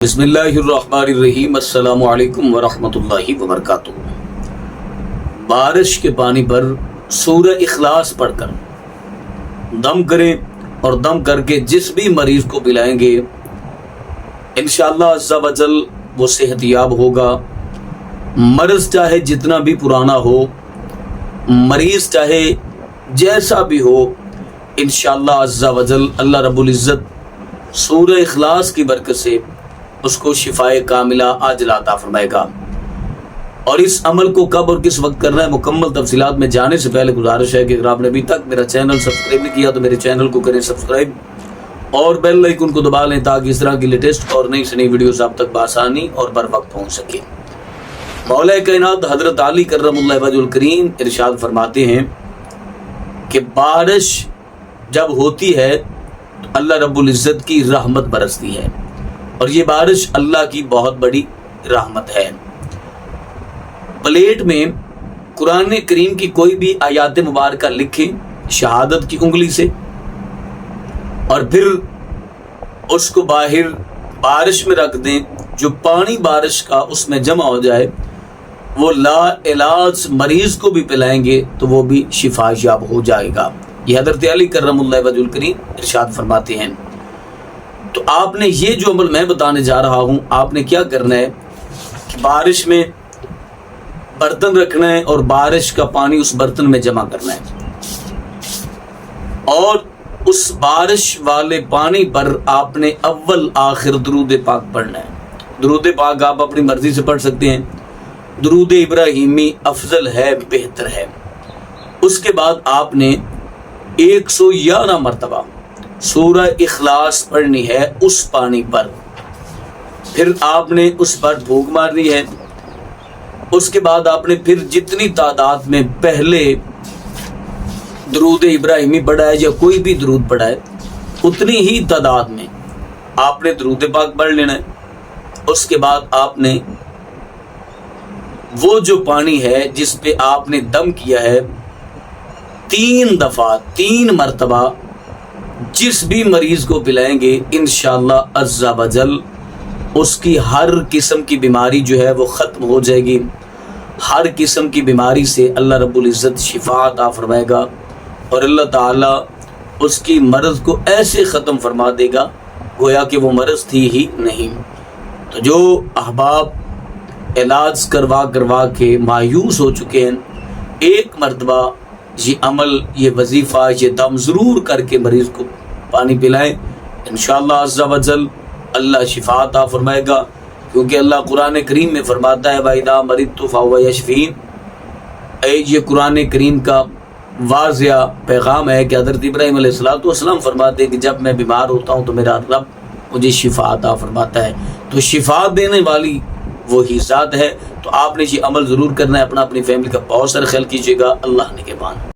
بسم اللہ الرحمن الرحیم۔ السلام علیکم ورحمۃ اللہ وبرکاتہ۔ بارش کے پانی پر سورہ اخلاص پڑھ کر دم کریں اور دم کر کے جس بھی مریض کو پلائیں گے انشاءاللہ عز و جل وہ صحت یاب ہوگا۔ مرض چاہے جتنا بھی پرانا ہو، مریض چاہے جیسا بھی ہو، انشاءاللہ عز و جل اللہ رب العزت سورہ اخلاص کی برکت سے اس کو شفائے کاملہ عاجلہ عطا فرمائے گا۔ اور اس عمل کو کب اور کس وقت کرنا ہے، مکمل تفصیلات میں جانے سے پہلے گزارش ہے کہ اگر آپ نے ابھی تک میرا چینل سبسکرائب نہیں کیا تو میرے چینل کو کریں سبسکرائب اور بیل آئیکن کو دبا لیں تاکہ اس طرح کی لیٹسٹ اور نئی سے نئی ویڈیوز آپ تک بآسانی اور بر وقت پہنچ سکے۔ مولا کائنات حضرت علی کرم اللہ وجہ الکریم ارشاد فرماتے ہیں کہ بارش جب ہوتی ہے تو اللہ رب العزت کی رحمت برستی ہے، اور یہ بارش اللہ کی بہت بڑی رحمت ہے۔ پلیٹ میں قرآن کریم کی کوئی بھی آیات مبارکہ لکھیں شہادت کی انگلی سے، اور پھر اس کو باہر بارش میں رکھ دیں، جو پانی بارش کا اس میں جمع ہو جائے وہ لا علاج مریض کو بھی پلائیں گے تو وہ بھی شفا یاب ہو جائے گا۔ یہ حضرت علی کرم اللہ وجہ الکریم ارشاد فرماتے ہیں۔ تو آپ نے یہ جو عمل میں بتانے جا رہا ہوں، آپ نے کیا کرنا ہے کہ بارش میں برتن رکھنا ہے اور بارش کا پانی اس برتن میں جمع کرنا ہے، اور اس بارش والے پانی پر آپ نے اول آخر درود پاک پڑھنا ہے۔ درود پاک آپ اپنی مرضی سے پڑھ سکتے ہیں، درود ابراہیمی افضل ہے، بہتر ہے۔ اس کے بعد آپ نے 111 مرتبہ سورہ اخلاص پڑھنی ہے اس پانی پر، پھر آپ نے اس پر پھونک مارنی ہے۔ اس کے بعد آپ نے پھر جتنی تعداد میں پہلے درود ابراہیمی پڑھا ہے یا کوئی بھی درود پڑھا ہے اتنی ہی تعداد میں آپ نے درود پاک پڑھ لینا ہے۔ اس کے بعد آپ نے وہ جو پانی ہے جس پہ آپ نے دم کیا ہے 3 دفعہ 3 مرتبہ جس بھی مریض کو پلائیں گے انشاءاللہ عز و جل اس کی ہر قسم کی بیماری جو ہے وہ ختم ہو جائے گی۔ ہر قسم کی بیماری سے اللہ رب العزت شفا عطا فرمائے گا، اور اللہ تعالیٰ اس کی مرض کو ایسے ختم فرما دے گا گویا کہ وہ مرض تھی ہی نہیں۔ تو جو احباب علاج کروا کے مایوس ہو چکے ہیں، ایک مرتبہ یہ عمل، یہ وظیفہ، یہ دم ضرور کر کے مریض کو پانی پلائیں، انشاءاللہ عز و جل اللہ شفا عطا فرمائے گا، کیونکہ اللہ قرآن کریم میں فرماتا ہے وَإِذَا مَرِضْتُ فَهُوَ يَشْفِينِ۔ یہ قرآن کریم کا واضح پیغام ہے کہ حضرت ابراہیم علیہ السلام فرماتے ہیں کہ جب میں بیمار ہوتا ہوں تو میرا رب مجھے شفا عطا فرماتا ہے۔ تو شفا دینے والی وہی ذات ہے۔ تو آپ نے یہ عمل ضرور کرنا ہے، اپنی فیملی کا بہت سارا خیال کیجیے گا۔ اللہ نگہبان۔